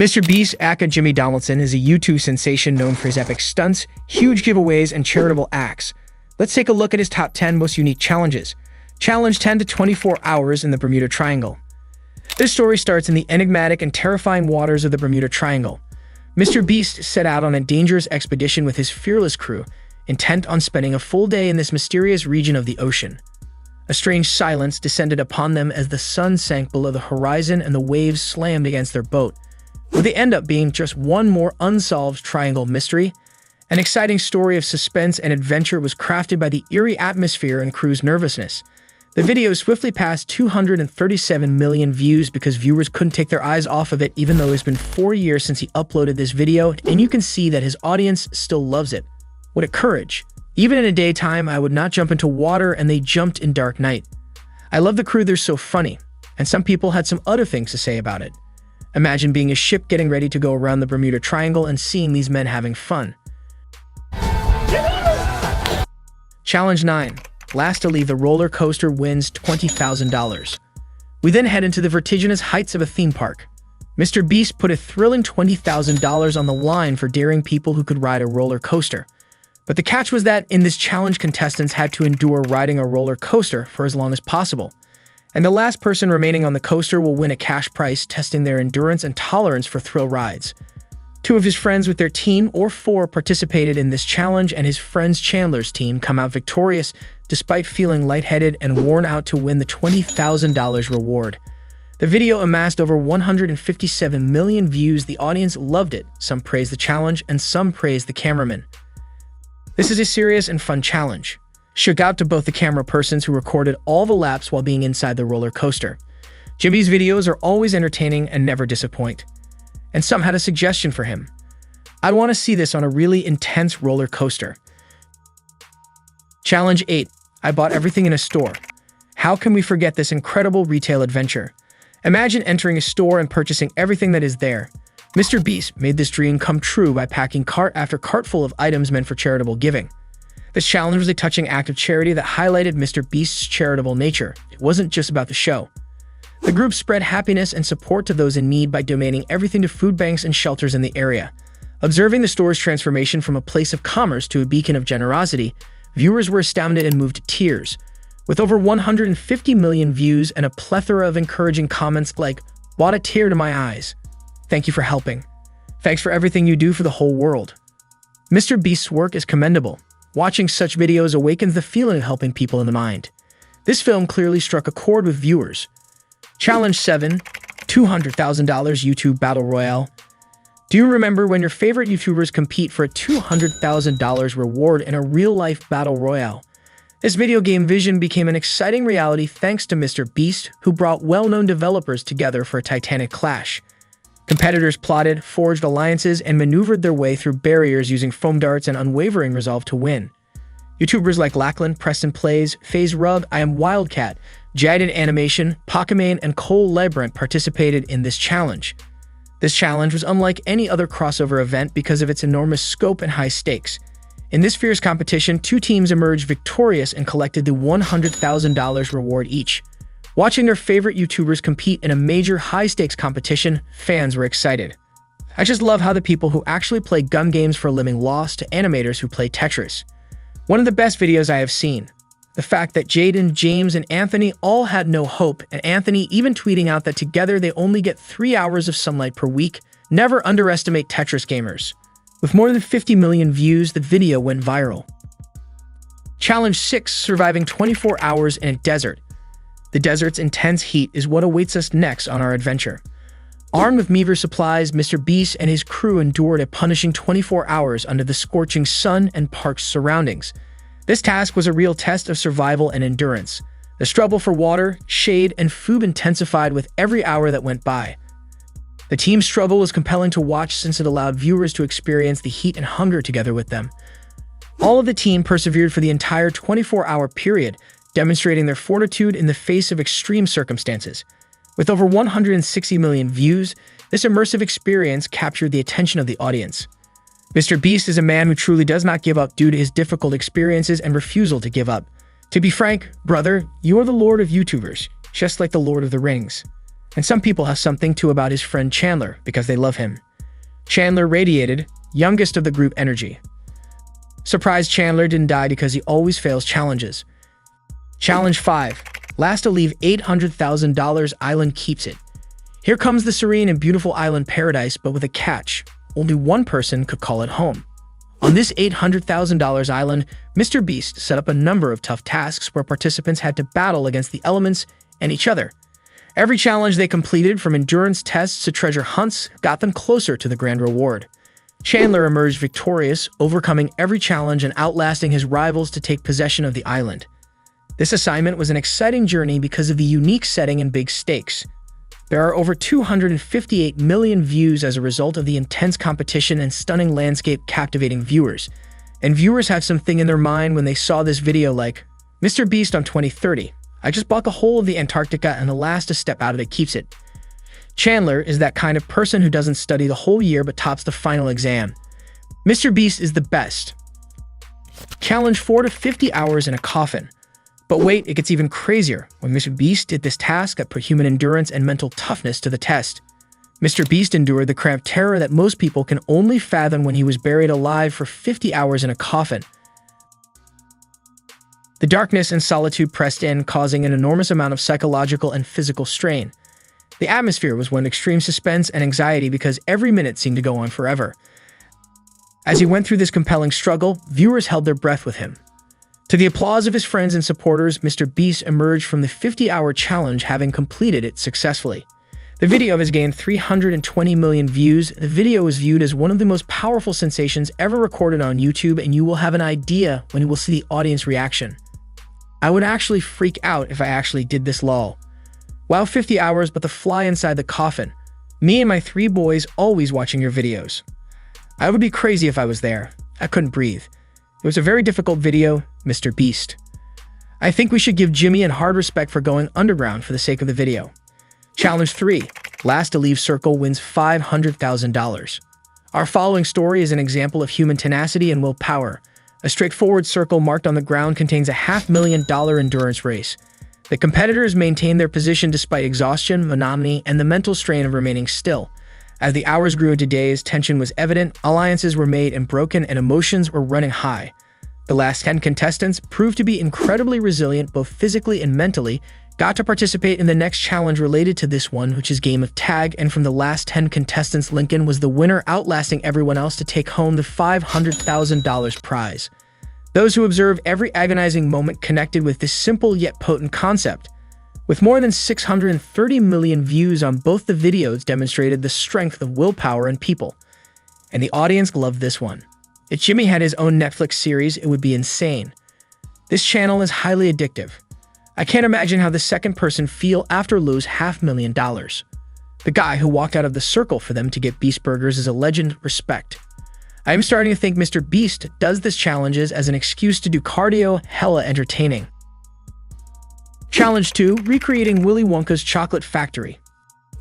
Mr. Beast, aka Jimmy Donaldson, is a YouTube sensation known for his epic stunts, huge giveaways, and charitable acts. Let's take a look at his top 10 most unique challenges. Challenge 10 to 24 hours in the Bermuda Triangle. This story starts in the enigmatic and terrifying waters of the Bermuda Triangle. Mr. Beast set out on a dangerous expedition with his fearless crew, intent on spending a full day in this mysterious region of the ocean. A strange silence descended upon them as the sun sank below the horizon and the waves slammed against their boat. Would they end up being just one more unsolved triangle mystery? An exciting story of suspense and adventure was crafted by the eerie atmosphere and crew's nervousness. The video swiftly passed 237 million views because viewers couldn't take their eyes off of it even though it's been 4 years since he uploaded this video, and you can see that his audience still loves it. What a courage. Even in a daytime, I would not jump into water, and they jumped in dark night. I love the crew, they're so funny, and some people had some other things to say about it. Imagine being a ship getting ready to go around the Bermuda Triangle and seeing these men having fun. Challenge 9. Last to leave the roller coaster wins $20,000. We then head into the vertiginous heights of a theme park. Mr. Beast put a thrilling $20,000 on the line for daring people who could ride a roller coaster. But the catch was that in this challenge, contestants had to endure riding a roller coaster for as long as possible. And the last person remaining on the coaster will win a cash prize, testing their endurance and tolerance for thrill rides. 2 of his friends with their team, or 4, participated in this challenge, and his friend's Chandler's team come out victorious despite feeling lightheaded and worn out to win the $20,000 reward. The video amassed over 157 million views. The audience loved it. Some praised the challenge, and some praised the cameraman. This is a serious and fun challenge. Shout out to both the camera persons who recorded all the laps while being inside the roller coaster. Jimmy's videos are always entertaining and never disappoint. And some had a suggestion for him. I'd want to see this on a really intense roller coaster. Challenge 8. I bought everything in a store. How can we forget this incredible retail adventure? Imagine entering a store and purchasing everything that is there. Mr. Beast made this dream come true by packing cart after cart full of items meant for charitable giving. This challenge was a touching act of charity that highlighted Mr. Beast's charitable nature. It wasn't just about the show. The group spread happiness and support to those in need by donating everything to food banks and shelters in the area. Observing the store's transformation from a place of commerce to a beacon of generosity, viewers were astounded and moved to tears. With over 150 million views and a plethora of encouraging comments like, "Brought a tear to my eyes. Thank you for helping. Thanks for everything you do for the whole world." Mr. Beast's work is commendable. Watching such videos awakens the feeling of helping people in the mind. This film clearly struck a chord with viewers. Challenge 7. $200,000 YouTube Battle Royale. Do you remember when your favorite YouTubers compete for a $200,000 reward in a real-life Battle Royale? This video game vision became an exciting reality thanks to Mr. Beast, who brought well-known developers together for a titanic clash. Competitors plotted, forged alliances, and maneuvered their way through barriers using foam darts and unwavering resolve to win. YouTubers like Lachlan, Preston Plays, FaZe Rug, I Am Wildcat, Jaden Animation, Pokimane, and Cole Lebrant participated in this challenge. This challenge was unlike any other crossover event because of its enormous scope and high stakes. In this fierce competition, 2 teams emerged victorious and collected the $100,000 reward each. Watching their favorite YouTubers compete in a major high-stakes competition, fans were excited. I just love how the people who actually play gun games for a living lost to animators who play Tetris. One of the best videos I have seen. The fact that Jaden, James, and Anthony all had no hope, and Anthony even tweeting out that together they only get 3 hours of sunlight per week. Never underestimate Tetris gamers. With more than 50 million views, the video went viral. Challenge 6. Surviving 24 hours in a desert. The desert's intense heat is what awaits us next on our adventure. Armed with meager supplies, Mr. Beast and his crew endured a punishing 24 hours under the scorching sun and parched surroundings. This task was a real test of survival and endurance. The struggle for water, shade, and food intensified with every hour that went by. The team's struggle was compelling to watch since it allowed viewers to experience the heat and hunger together with them. All of the team persevered for the entire 24-hour period, demonstrating their fortitude in the face of extreme circumstances. With over 160 million views, this immersive experience captured the attention of the audience. Mr. Beast is a man who truly does not give up due to his difficult experiences and refusal to give up. To be frank, brother, you are the Lord of YouTubers, just like the Lord of the Rings. And some people have something too about his friend Chandler because they love him. Chandler radiated, youngest of the group, energy. Surprised Chandler didn't die because he always fails challenges. Challenge 5. Last to leave $800,000 island keeps it. Here comes the serene and beautiful island paradise, but with a catch. Only one person could call it home. On this $800,000 island, Mr. Beast set up a number of tough tasks where participants had to battle against the elements and each other. Every challenge they completed, from endurance tests to treasure hunts, got them closer to the grand reward. Chandler emerged victorious, overcoming every challenge and outlasting his rivals to take possession of the island. This assignment was an exciting journey because of the unique setting and big stakes. There are over 258 million views as a result of the intense competition and stunning landscape captivating viewers. And viewers have something in their mind when they saw this video, like, Mr. Beast on 2030. I just bought the whole of the Antarctica and the last to step out of it keeps it. Chandler is that kind of person who doesn't study the whole year but tops the final exam. Mr. Beast is the best. Challenge 4 to 50 hours in a coffin. But wait, it gets even crazier when Mr. Beast did this task that put human endurance and mental toughness to the test. Mr. Beast endured the cramped terror that most people can only fathom when he was buried alive for 50 hours in a coffin. The darkness and solitude pressed in, causing an enormous amount of psychological and physical strain. The atmosphere was one of extreme suspense and anxiety because every minute seemed to go on forever. As he went through this compelling struggle, viewers held their breath with him. To the applause of his friends and supporters, Mr. Beast emerged from the 50-hour challenge having completed it successfully. The video has gained 320 million views. The video is viewed as one of the most powerful sensations ever recorded on YouTube, and you will have an idea when you will see the audience reaction. I would actually freak out if I actually did this, lol. Wow, 50 hours, but the fly inside the coffin. Me and my 3 boys always watching your videos. I would be crazy if I was there. I couldn't breathe. It was a very difficult video, Mr. Beast. I think we should give Jimmy and hard respect for going underground for the sake of the video. Challenge 3. Last to leave circle wins $500,000. Our following story is an example of human tenacity and willpower. A straightforward circle marked on the ground contains a $500,000 endurance race. The competitors maintained their position despite exhaustion, monotony, and the mental strain of remaining still. As the hours grew into days, tension was evident, alliances were made and broken, and emotions were running high. The last 10 contestants proved to be incredibly resilient both physically and mentally, got to participate in the next challenge related to this one, which is Game of Tag, and from the last 10 contestants, Lincoln was the winner, outlasting everyone else to take home the $500,000 prize. Those who observed every agonizing moment connected with this simple yet potent concept. With more than 630 million views on both the videos demonstrated the strength of willpower and people. And the audience loved this one. If Jimmy had his own Netflix series, it would be insane. This channel is highly addictive. I can't imagine how the second person feel after lose $500,000. The guy who walked out of the circle for them to get Beast Burgers is a legend. Respect. I am starting to think Mr. Beast does this challenges as an excuse to do cardio. Hella entertaining. Challenge 2. Recreating Willy Wonka's Chocolate Factory.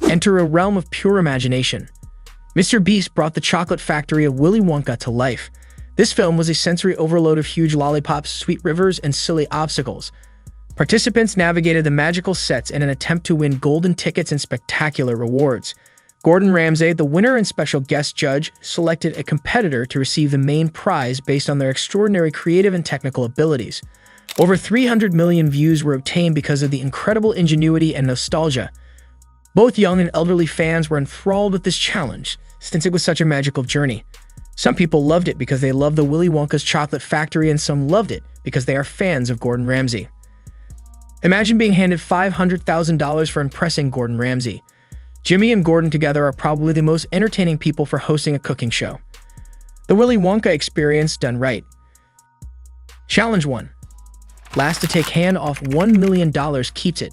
Enter a realm of pure imagination. Mr. Beast brought the chocolate factory of Willy Wonka to life. This film was a sensory overload of huge lollipops, sweet rivers, and silly obstacles. Participants navigated the magical sets in an attempt to win golden tickets and spectacular rewards. Gordon Ramsay, the winner and special guest judge, selected a competitor to receive the main prize based on their extraordinary creative and technical abilities. Over 300 million views were obtained because of the incredible ingenuity and nostalgia. Both young and elderly fans were enthralled with this challenge, since it was such a magical journey. Some people loved it because they loved the Willy Wonka's Chocolate Factory, and some loved it because they are fans of Gordon Ramsay. Imagine being handed $500,000 for impressing Gordon Ramsay. Jimmy and Gordon together are probably the most entertaining people for hosting a cooking show. The Willy Wonka experience done right. Challenge 1. Last to take hand off $1 million keeps it.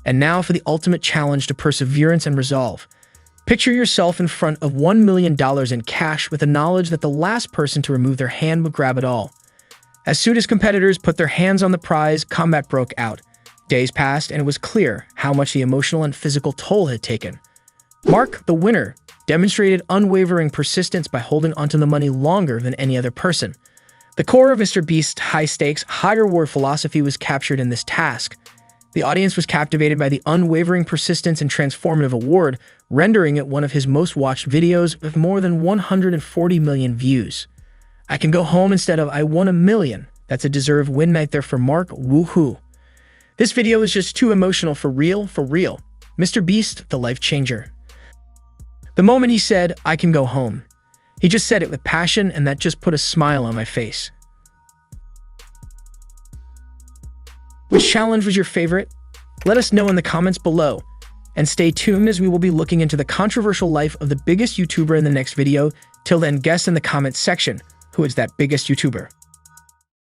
And now for the ultimate challenge to perseverance and resolve. Picture yourself in front of $1 million in cash with the knowledge that the last person to remove their hand would grab it all. As soon as competitors put their hands on the prize, combat broke out. Days passed, and it was clear how much the emotional and physical toll had taken. Mark, the winner, demonstrated unwavering persistence by holding onto the money longer than any other person. The core of Mr. Beast's high-stakes, high-reward philosophy was captured in this task. The audience was captivated by the unwavering persistence and transformative award, rendering it one of his most watched videos with more than 140 million views. I can go home instead of I won a million. That's a deserved win right there for Mark. Woohoo. This video is just too emotional for real, for real. Mr. Beast, the life changer. The moment he said, I can go home, he just said it with passion, and that just put a smile on my face. Which challenge was your favorite? Let us know in the comments below. And stay tuned as we will be looking into the controversial life of the biggest YouTuber in the next video. Till then, guess in the comments section, who is that biggest YouTuber?